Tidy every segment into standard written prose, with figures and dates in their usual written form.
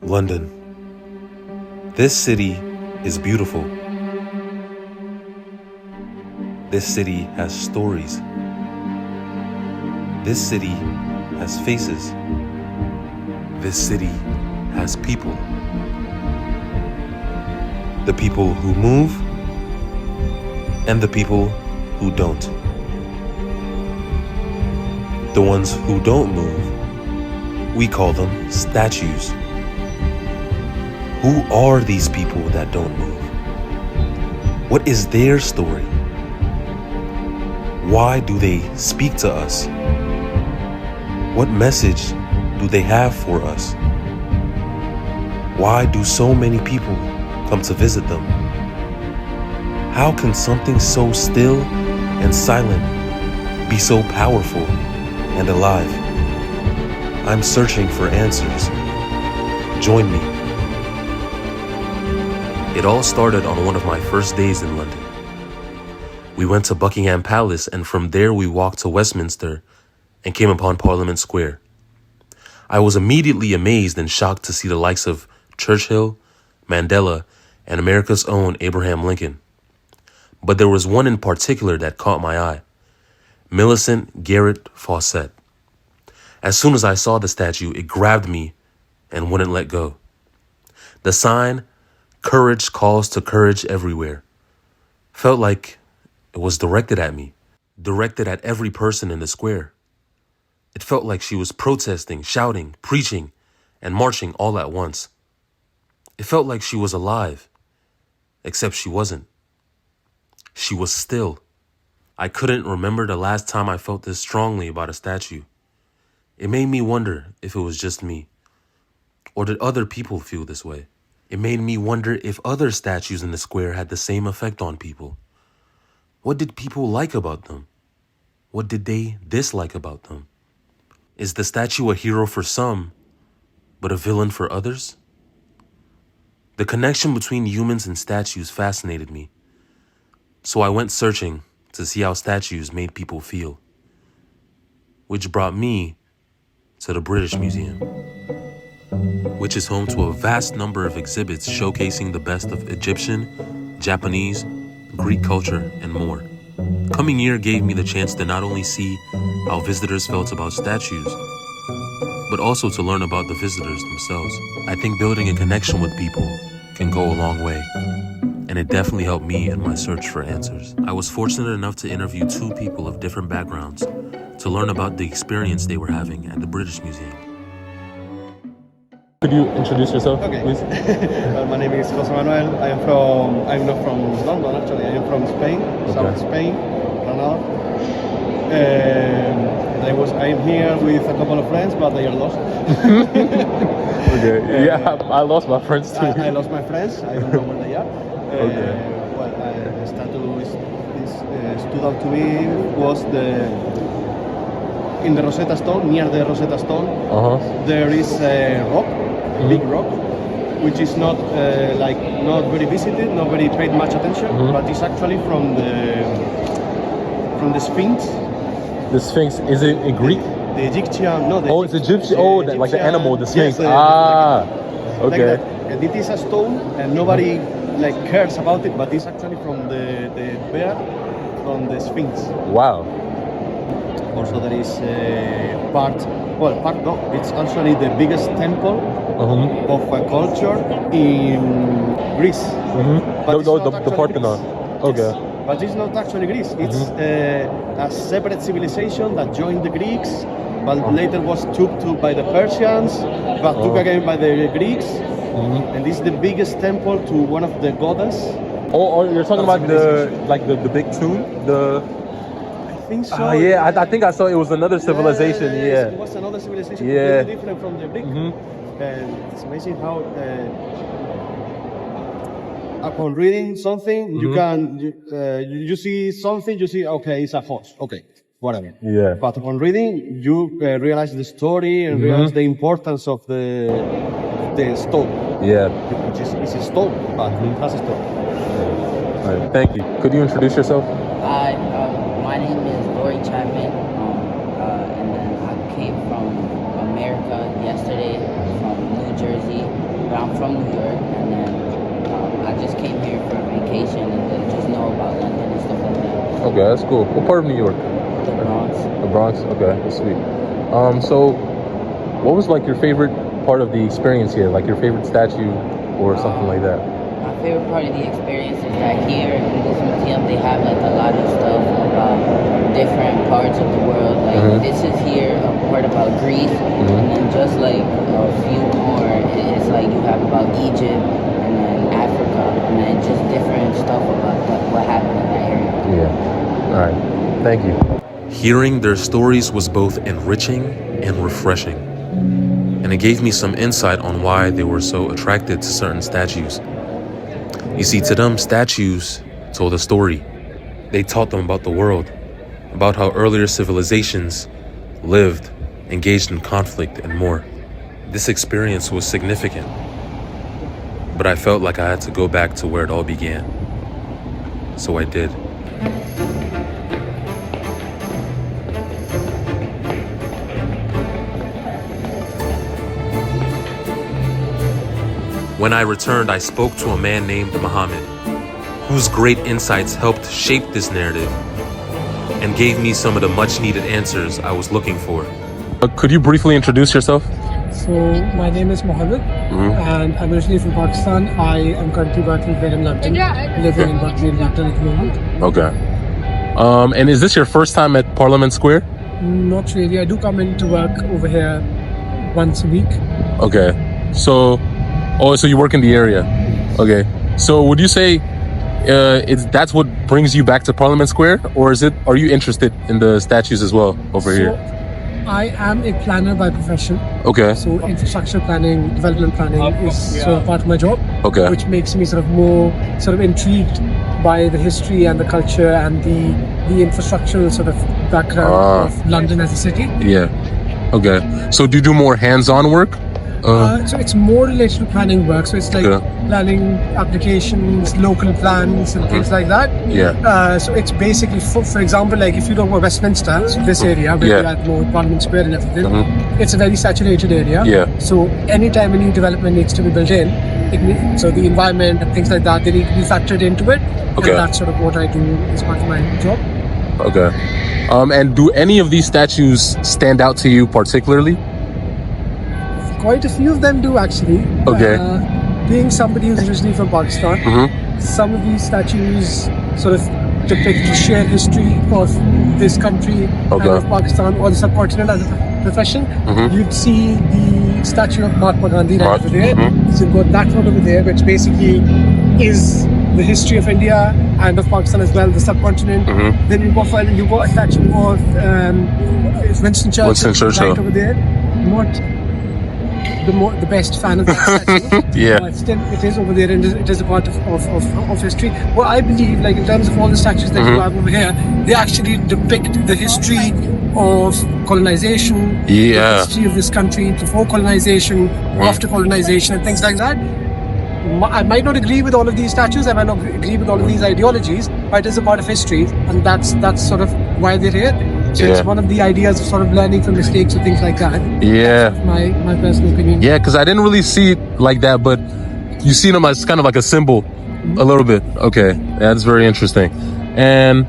London. This city is beautiful. This city has stories. This city has faces. This city has people. The people who move and the people who don't. The ones who don't move, we call them statues. Who are these people that don't move? What is their story? Why do they speak to us? What message do they have for us? Why do so many people come to visit them? How can something so still and silent be so powerful and alive? I'm searching for answers. Join me. It all started on one of my first days in London. We went to Buckingham Palace, and from there we walked to Westminster and came upon Parliament Square. I was immediately amazed and shocked to see the likes of Churchill, Mandela, and America's own Abraham Lincoln. But there was one in particular that caught my eye: Millicent Garrett Fawcett. As soon as I saw the statue, it grabbed me and wouldn't let go. The sign, "Courage calls to courage everywhere," felt like it was directed at me, directed at every person in the square. It felt like she was protesting, shouting, preaching, and marching all at once. It felt like she was alive, except she wasn't. She was still. I couldn't remember the last time I felt this strongly about a statue. It made me wonder if it was just me, or did other people feel this way? It made me wonder if other statues in the square had the same effect on people. What did people like about them? What did they dislike about them? Is the statue a hero for some, but a villain for others? The connection between humans and statues fascinated me, so I went searching to see how statues made people feel, which brought me to the British Museum, which is home to a vast number of exhibits showcasing the best of Egyptian, Japanese, Greek culture, and more. Coming here gave me the chance to not only see how visitors felt about statues, but also to learn about the visitors themselves. I think building a connection with people can go a long way, and it definitely helped me in my search for answers. I was fortunate enough to interview two people of different backgrounds to learn about the experience they were having at the British Museum. Could you introduce yourself, please? Well, my name is Jose Manuel. I'm not from London actually. I am from Spain, South Spain, Granada. I am here with a couple of friends, but they are lost. Okay. Yeah, I lost my friends too. I lost my friends. I don't know where they are. Okay. Well, the statue stood out to me was in the Rosetta Stone, near the Rosetta Stone. There is a rock, a big rock, which is not not very visited, not very paid much attention, but it's actually from the Sphinx. The Sphinx, is it in Greek? The Egyptian, no. It's Egyptian. Like the animal, the Sphinx. Yes, okay. Like that. And it is a stone, and nobody cares about it, but it's actually from the bear, from the Sphinx. Wow. Also, there is it's actually the biggest temple of a culture in Greece. But the Parthenon. Greece. Okay. Yes. But it's not actually Greece. It's a separate civilization that joined the Greeks, but later was took by the Persians, but took again by the Greeks. And this is the biggest temple to one of the goddess. Oh, you're talking about the big tomb? I think so. Yeah, I think I saw it was another civilization. It was another civilization completely different from the Greek. And it's amazing how upon reading something, you see something, you see, okay, it's a horse, okay, whatever. Yeah. But upon reading, you realize the story and realize the importance of the stone. Yeah. Which is it's a stone, but it has a story. All right, thank you. Could you introduce yourself? Hi, my name is Lori Chapman, and then I came from America yesterday, from New Jersey, but I'm from New York, and then I just came here for a vacation and then just know about London and stuff like that. Okay, that's cool. What part of New York? The Bronx. The Bronx? Okay, that's sweet. So what was like your favorite part of the experience here? Like your favorite statue or something like that? My favorite part of the experience is that here in this museum they have like a lot of stuff about different parts of the world. Like this is here a part about Greece, and then just like a few more, it's like you have about Egypt and then Africa, and then just different stuff about what happened in that area. Yeah. All right. Thank you. Hearing their stories was both enriching and refreshing, and it gave me some insight on why they were so attracted to certain statues. You see, to them, statues told a story. They taught them about the world, about how earlier civilizations lived, engaged in conflict, and more. This experience was significant, but I felt like I had to go back to where it all began. So I did. When I returned, I spoke to a man named Muhammad, whose great insights helped shape this narrative and gave me some of the much-needed answers I was looking for. Could you briefly introduce yourself? So my name is Mohammed, and I'm originally from Pakistan. I am currently working here in London, living in London at the moment. Okay. And is this your first time at Parliament Square? Not really. I do come in to work over here once a week. Okay. So you work in the area. Okay. So would you say that's what brings you back to Parliament Square, or are you interested in the statues as well over here? I am a planner by profession. Okay. So infrastructure planning, development planning is sort of part of my job. Okay. Which makes me sort of more intrigued by the history and the culture and the infrastructural sort of background of London as a city. Yeah. Okay. So do you do more hands-on work? So it's more related to planning work. So it's like planning applications, local plans, and things like that. Yeah. So it's basically, for example, like if you don't know Westminster, so this area where we are more Parliament Square and everything, it's a very saturated area. Yeah. So anytime a new development needs to be built in, so the environment and things like that, they need to be factored into it. Okay. And that's sort of what I do as part of my job. Okay. And do any of these statues stand out to you particularly? Quite a few of them do, actually. Okay. Being somebody who's originally from Pakistan, some of these statues sort of depict the shared history of this country and of Pakistan or the subcontinent as a profession. You'd see the statue of Mahatma Gandhi right over there. So you've got that one over there, which basically is the history of India and of Pakistan as well, the subcontinent. Then you've got a statue of Winston Churchill right over there. Not the best fan of that statue. Yeah. But still, it is over there and it is a part of history. Well, I believe, like in terms of all the statues that you have over here, they actually depict the history of colonization, the history of this country before colonization, after colonization, and things like that. I might not agree with all of these statues, I might not agree with all of these ideologies, but it is a part of history, and that's sort of why they're here. So it's one of the ideas of sort of learning from mistakes and things like that. Yeah. That's my personal opinion. Yeah, because I didn't really see it like that, but you see them as kind of like a symbol, a little bit. Okay, that's very interesting. And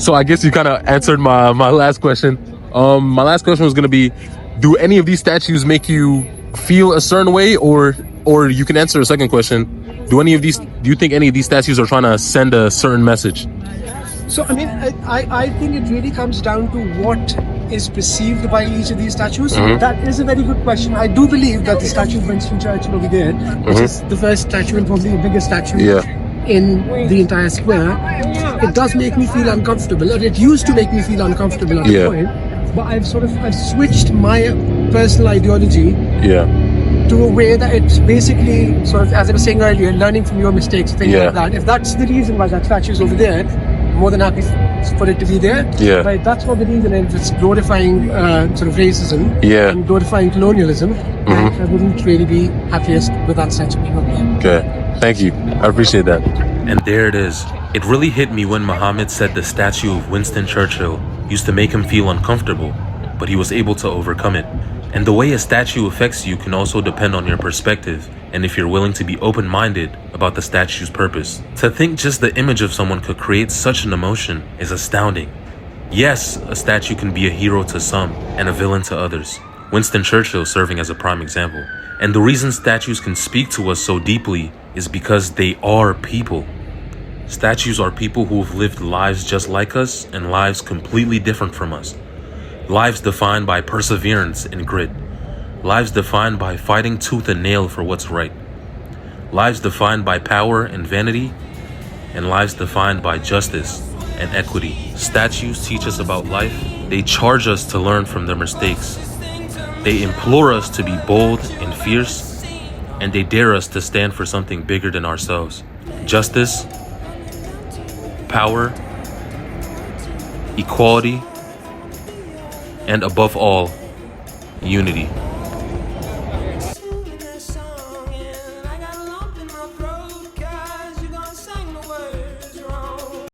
so I guess you kind of answered my last question. My last question was going to be, do any of these statues make you feel a certain way, or you can answer a second question. Do you think any of these statues are trying to send a certain message? So, I mean, I think it really comes down to what is perceived by each of these statues. That is a very good question. I do believe that the statue of Winston Churchill over there, which is the first statue and probably the biggest statue in the entire square, it does make me feel uncomfortable, or it used to make me feel uncomfortable at a point. But I've switched my personal ideology to a way that it's basically sort of, as I was saying earlier, learning from your mistakes, things like that. If that's the reason why that statue is over there, I'm more than happy for it to be there. Yeah. But if that's not the reason, and it's glorifying sort of racism and glorifying colonialism, I wouldn't really be happiest with that statue being up there. Okay, thank you. I appreciate that. And there it is. It really hit me when Muhammad said the statue of Winston Churchill used to make him feel uncomfortable, but he was able to overcome it. And the way a statue affects you can also depend on your perspective and if you're willing to be open-minded about the statue's purpose. To think just the image of someone could create such an emotion is astounding. Yes, a statue can be a hero to some and a villain to others. Winston Churchill serving as a prime example. And the reason statues can speak to us so deeply is because they are people. Statues are people who have lived lives just like us and lives completely different from us. Lives defined by perseverance and grit. Lives defined by fighting tooth and nail for what's right. Lives defined by power and vanity. And lives defined by justice and equity. Statues teach us about life. They charge us to learn from their mistakes. They implore us to be bold and fierce. And they dare us to stand for something bigger than ourselves. Justice, power, equality, and above all, unity.